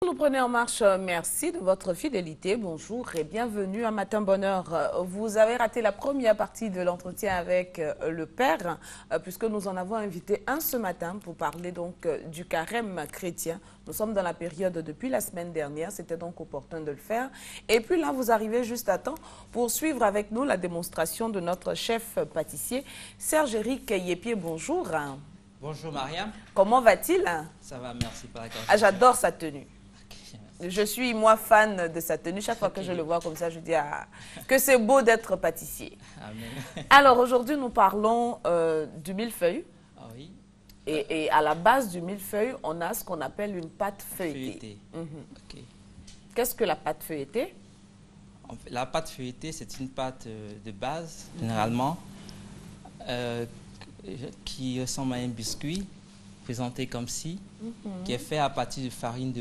Nous prenez en marche, merci de votre fidélité. Bonjour et bienvenue à Matin Bonheur. Vous avez raté la première partie de l'entretien avec le père, puisque nous en avons invité un ce matin pour parler donc du carême chrétien. Nous sommes dans la période depuis la semaine dernière, c'était donc opportun de le faire. Et puis là, vous arrivez juste à temps pour suivre avec nous la démonstration de notre chef pâtissier, Serge-Éric Yépier. Bonjour. Bonjour Mariam. Comment va-t-il? Ça va, merci pour la Ah, j'adore sa tenue. merci. Je suis, moi, fan de sa tenue. Chaque fois que je le vois comme ça, je dis que c'est beau d'être pâtissier. Amen. Alors, aujourd'hui, nous parlons du millefeuille. Ah oui. Et à la base du millefeuille, on a ce qu'on appelle une pâte feuilletée. Ok. Qu'est-ce que la pâte feuilletée? La pâte feuilletée, c'est une pâte de base, généralement, qui ressemble à un biscuit, présenté comme ci, qui est fait à partir de farine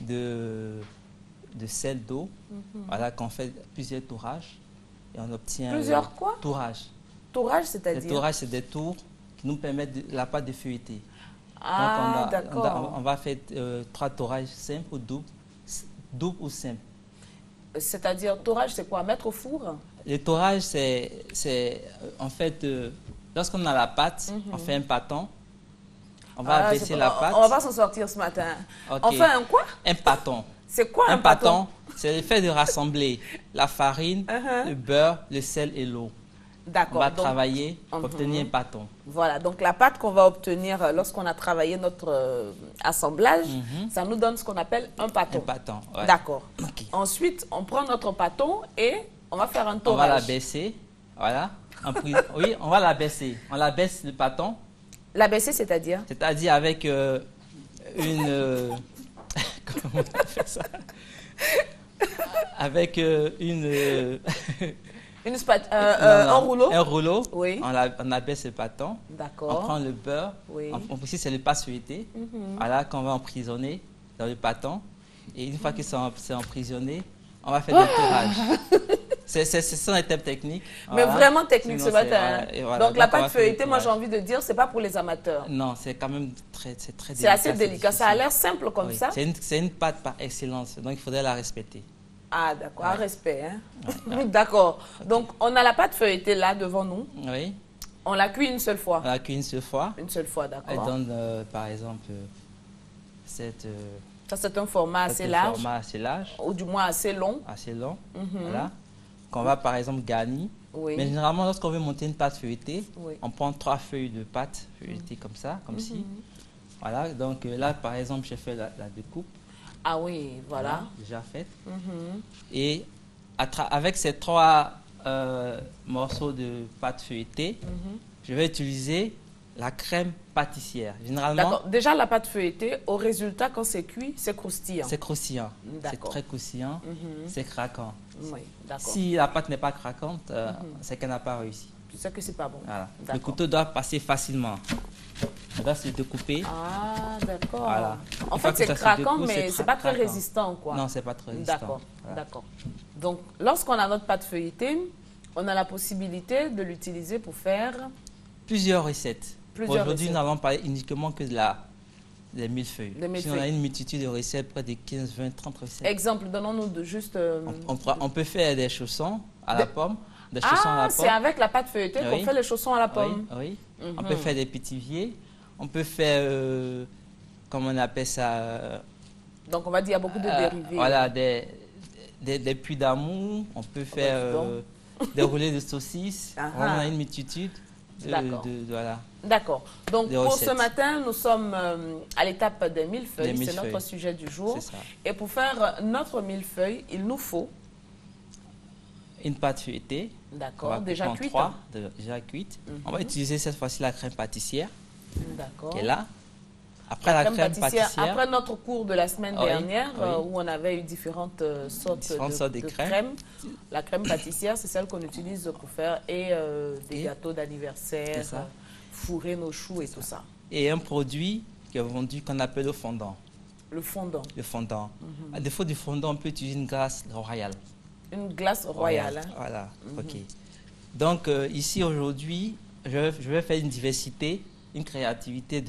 de sel d'eau. Voilà, qu'on fait plusieurs tourages et on obtient... Plusieurs quoi? Tourages. Tourage, Les c'est-à-dire? tourages, c'est des tours qui nous permettent la pâte de feuilleter. Ah, Donc, d'accord. on va faire 3 tourages simples ou double ou simple. C'est-à-dire, tourage, c'est quoi? Mettre au four? Le tourage, c'est en fait, lorsqu'on a la pâte, on fait un pâton. On va baisser la pâte. On va pas s'en sortir ce matin. Ok. On fait un quoi? Un pâton. C'est quoi un pâton? pâton? C'est le fait de rassembler la farine, le beurre, le sel et l'eau. On D'accord. va Donc, travailler pour obtenir un pâton. voilà, donc la pâte qu'on va obtenir lorsqu'on a travaillé notre assemblage, ça nous donne ce qu'on appelle un pâton. Un pâton, ouais. D'accord. Ok. Ensuite, on prend notre pâton et on va faire un On torrage. va la baisser. Voilà. Oui, on va la baisser. On la baisse le pâton. La baisser, c'est-à-dire? C'est-à-dire avec une... comment on fait ça? Avec une... un rouleau? Un rouleau. Oui. On abaisse le pâton. D'accord. On prend le beurre. Oui. Ici, c'est le pâte feuilleté. Voilà, qu'on va emprisonner dans le pâton. Et une fois qu'ils sont emprisonnés, on va faire des tourages. Ce sont des thèmes techniques. Mais Voilà. vraiment technique Sinon, ce matin. voilà. Donc la on va pâte faire feuilletée, des moi j'ai tourages. envie de dire, c'est pas pour les amateurs. Non, c'est quand même très C'est délicat. assez délicat. Ça a difficile. l'air simple comme Oui. ça. C'est une pâte par excellence, donc il faudrait la respecter. Ah, d'accord. Ouais. Un respect. Hein? D'accord. Donc on a la pâte feuilletée là devant nous. Oui, On la cuit une seule fois. on la cuit une seule fois. Une seule fois, Elle d'accord. donne, par exemple, cette Ça, c'est un format assez cet large, format assez large, ou du moins assez long. assez long. Voilà. Qu'on va, par exemple, garnir. Oui. Mais généralement, lorsqu'on veut monter une pâte feuilletée, Oui. on prend 3 feuilles de pâte feuilletée comme ça, comme ci. Voilà. Donc là, par exemple, j'ai fait la découpe. Ah oui, voilà. Déjà faite. Et avec ces 3 morceaux de pâte feuilletée, je vais utiliser la crème pâtissière. Généralement, D'accord. Déjà, la pâte feuilletée, au résultat, quand c'est cuit, c'est croustillant. c'est croustillant. C'est D'accord. très croustillant, c'est craquant. Oui, d'accord. Si la pâte n'est pas craquante, c'est qu'elle n'a pas réussi. Tu sais que c'est pas bon. Voilà. Le D'accord. couteau doit passer facilement. Il doit se découper. Ah, d'accord. Voilà. En Une fois fait, que c'est ça se craquant, découpe, mais c'est c'est pas très craquant. résistant, quoi. Non, c'est pas très résistant. D'accord, Voilà. d'accord. Donc, lorsqu'on a notre pâte feuilletée, on a la possibilité de l'utiliser pour faire... Plusieurs recettes. Plusieurs Aujourd'hui, recettes. nous n'allons parler uniquement que de des millefeuilles. Les millefeuilles. Sinon, on a une multitude de recettes, près de 15, 20, 30 recettes. Exemple, donnons-nous juste... On peut faire des chaussons à la pomme, des chaussons à Ah, la c'est pomme. avec la pâte feuilletée qu'on Oui. fait les chaussons à la pomme. Oui, oui. On peut faire des pétiviers. On peut faire, comment on appelle ça Donc, on va dire qu'il y a beaucoup de dérivés. Voilà, des puits d'amour. On peut faire des roulés de saucisses. Ah, On a ah. une multitude D'accord. voilà. D'accord. Donc, Des pour recettes. ce matin, nous sommes à l'étape des millefeuilles. Des C'est millefeuilles. notre sujet du jour. C'est ça. Et pour faire notre millefeuille, il nous faut... Une pâte feuilletée. On D'accord, va déjà couper en cuite. 3, déjà cuite. On va utiliser cette fois-ci la crème pâtissière D'accord. qui est là. Après la crème pâtissière, Après notre cours de la semaine Oui, dernière, oui. Où on avait eu différentes sortes Différentes sortes de crème. la crème pâtissière, c'est celle qu'on utilise pour faire des Et gâteaux d'anniversaire, c'est ça. fourrer nos choux et tout ça. et un produit qui est vendu qu'on appelle le fondant. Le fondant. Le fondant. À défaut du fondant, on peut utiliser une glace royale. Une glace royale. Hein. Voilà, ok. Donc ici aujourd'hui, je vais faire une diversité, une créativité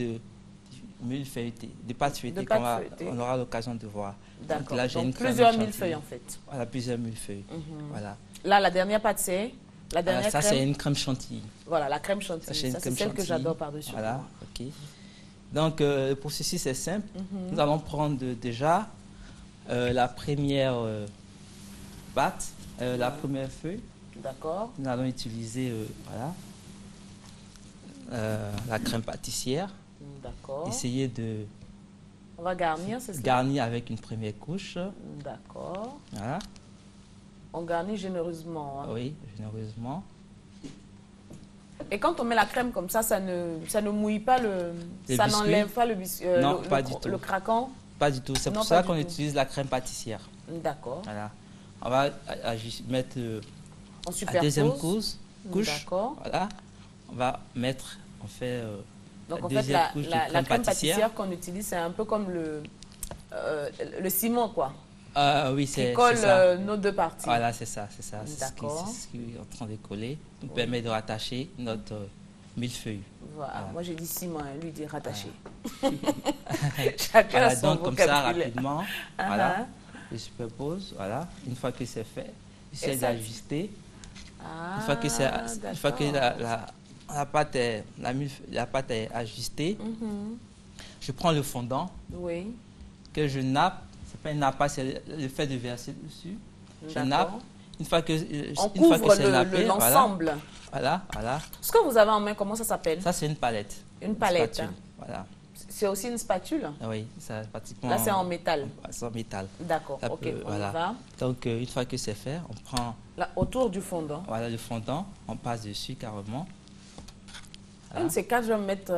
mille feuilletés, de pâte feuilletée qu'on aura l'occasion de voir. D'accord. Donc plusieurs millefeuilles en fait. Voilà, plusieurs millefeuilles. Voilà. Là, la dernière pâte, c'est la dernière ça, c'est une crème chantilly. Voilà, la crème chantilly. Ça, c'est celle que j'adore par-dessus. Voilà, ok. Donc, le processus est simple. Nous allons prendre déjà la première pâte, la première feuille. D'accord. Nous allons utiliser la crème pâtissière. D'accord. Essayer de... On va garnir, c'est ça? Garnir avec une première couche. D'accord. Voilà. On garnit généreusement. Hein. Oui, généreusement. Et quand on met la crème comme ça ne mouille pas ça n'enlève pas non, pas du tout. Le craquant? Pas du tout. C'est pour ça qu'on utilise la crème pâtissière. D'accord. Voilà. On va mettre la deuxième couche. D'accord. Voilà. On va mettre, donc en fait, la crème pâtissière qu'on utilise, c'est un peu comme le ciment, quoi. Oui, c'est colle ça. Nos deux parties. Voilà, c'est ça. C'est D'accord. ce qui est en train de coller. Nous permet de rattacher notre millefeuille. Voilà. Moi, j'ai dit ciment, lui dit rattacher. Chacun a son donc, comme ça, rapidement, voilà, je superpose. Voilà. Une fois que c'est fait, j'essaie d'ajuster. Une fois que la pâte est ajustée, je prends le fondant que je nappe. C'est pas une nappe, c'est le fait de verser dessus. Je nappe. Une fois que c'est nappé, l'ensemble. Voilà. Ce que vous avez en main, comment ça s'appelle? Ça, c'est une palette. Une palette. Spatule. Voilà. C'est aussi une spatule? Oui, c'est pratiquement... Là, c'est en métal. C'est en métal. D'accord, ok, on y va. Donc, une fois que c'est fait, on prend... Là, autour du fondant. Voilà, le fondant, on passe dessus carrément. Voilà. Un de ces quatre, je vais me mettre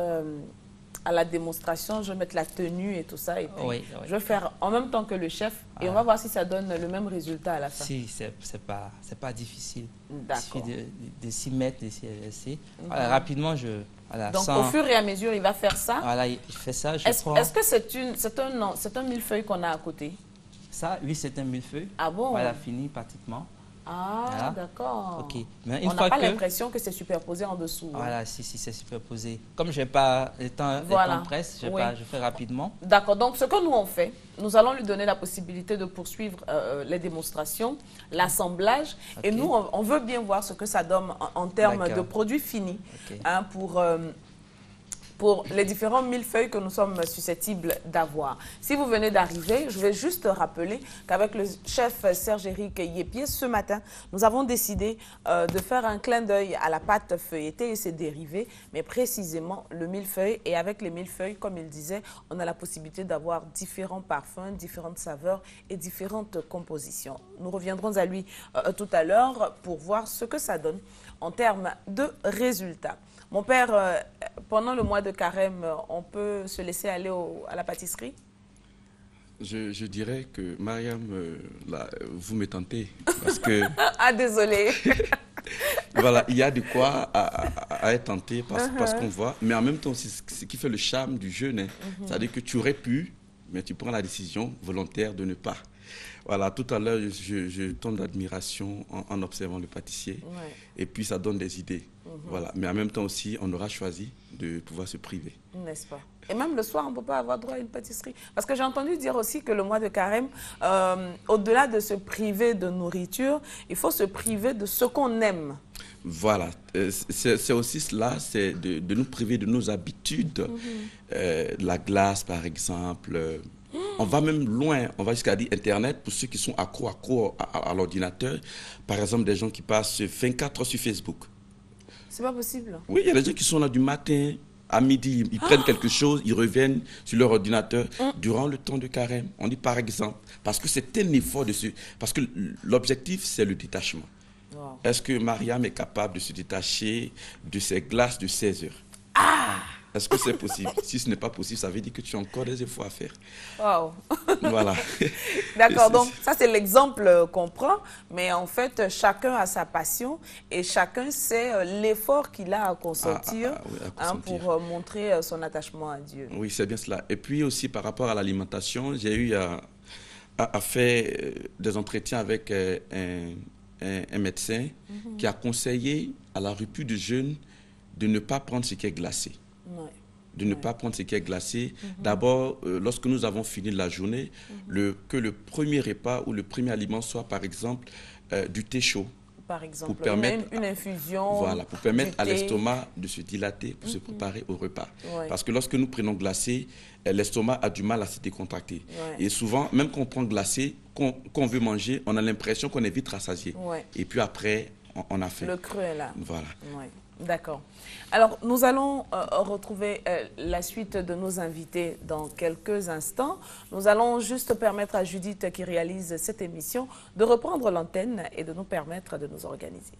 à la démonstration, je vais mettre la tenue et tout ça. Et puis je vais faire en même temps que le chef. Et on va voir si ça donne le même résultat à la fin. Si, c'est pas difficile. D'accord. Il suffit de s'y mettre, de s'y laisser. Voilà, rapidement, donc, au fur et à mesure, il va faire ça. Voilà, il fait ça. Est-ce que c'est un millefeuille qu'on a à côté? Ça, oui, c'est un millefeuille. Ah bon? Voilà, fini pratiquement. Ah, voilà. D'accord. Ok. Mais on n'a pas l'impression que c'est superposé en dessous. Voilà, si, c'est superposé. Comme je n'ai pas le temps presse, je fais rapidement. D'accord. Donc, ce que nous on fait, nous allons lui donner la possibilité de poursuivre les démonstrations, l'assemblage. Et nous, on veut bien voir ce que ça donne en termes de produits finis hein, pour les différents millefeuilles que nous sommes susceptibles d'avoir. Si vous venez d'arriver, je vais juste rappeler qu'avec le chef Serge-Éric Yépier, ce matin, nous avons décidé de faire un clin d'œil à la pâte feuilletée et ses dérivés, mais précisément le millefeuille. Et avec les millefeuilles, comme il disait, on a la possibilité d'avoir différents parfums, différentes saveurs et différentes compositions. Nous reviendrons à lui tout à l'heure pour voir ce que ça donne en termes de résultats. Mon père, pendant le mois de carême, on peut se laisser aller à la pâtisserie? Je dirais que, Mariam, là, vous me tentez. Parce que... ah, désolé. Voilà, il y a de quoi à être tenté parce qu'on voit. Mais en même temps, c'est ce qui fait le charme du jeûne. Hein. C'est-à-dire que tu aurais pu, mais tu prends la décision volontaire de ne pas. Voilà, tout à l'heure, je tombe d'admiration en observant le pâtissier. Ouais. Et puis, ça donne des idées. Voilà. Mais en même temps aussi, on aura choisi de pouvoir se priver. N'est-ce pas? Et même le soir, on ne peut pas avoir droit à une pâtisserie. Parce que j'ai entendu dire aussi que le mois de carême, au-delà de se priver de nourriture, il faut se priver de ce qu'on aime. Voilà, c'est aussi cela, c'est de nous priver de nos habitudes. La glace, par exemple. On va même loin, on va jusqu'à dire Internet, pour ceux qui sont accros à l'ordinateur. Par exemple, des gens qui passent 24 heures sur Facebook. C'est pas possible. Oui, il y a des gens qui sont là du matin à midi, ils prennent quelque chose, ils reviennent sur leur ordinateur durant le temps de carême. On dit par exemple, parce que c'est un effort parce que l'objectif, c'est le détachement. Wow. Est-ce que Mariam est capable de se détacher de ses glaces de 16 heures? Est-ce que c'est possible? Si ce n'est pas possible, ça veut dire que tu as encore des efforts à faire. Waouh! Voilà. D'accord, donc ça c'est l'exemple qu'on prend, mais en fait chacun a sa passion et chacun sait l'effort qu'il a à consentir, pour montrer son attachement à Dieu. Oui, c'est bien cela. Et puis aussi par rapport à l'alimentation, j'ai eu à faire des entretiens avec un médecin qui a conseillé à la rupture de jeûne de ne pas prendre ce qui est glacé. Ouais. de ne pas prendre ce qui est glacé. D'abord, lorsque nous avons fini la journée, que le premier repas ou le premier aliment soit par exemple du thé chaud. Par exemple, pour permettre, une infusion. Voilà, pour permettre à l'estomac de se dilater pour se préparer au repas. Parce que lorsque nous prenons glacé, l'estomac a du mal à se décontracter. Et souvent, même quand on prend glacé, qu'on veut manger, on a l'impression qu'on est vite rassasié. Et puis après, on a faim. Le creux est là. Voilà. D'accord. Alors, nous allons retrouver la suite de nos invités dans quelques instants. Nous allons juste permettre à Judith, qui réalise cette émission, de reprendre l'antenne et de nous permettre de nous organiser.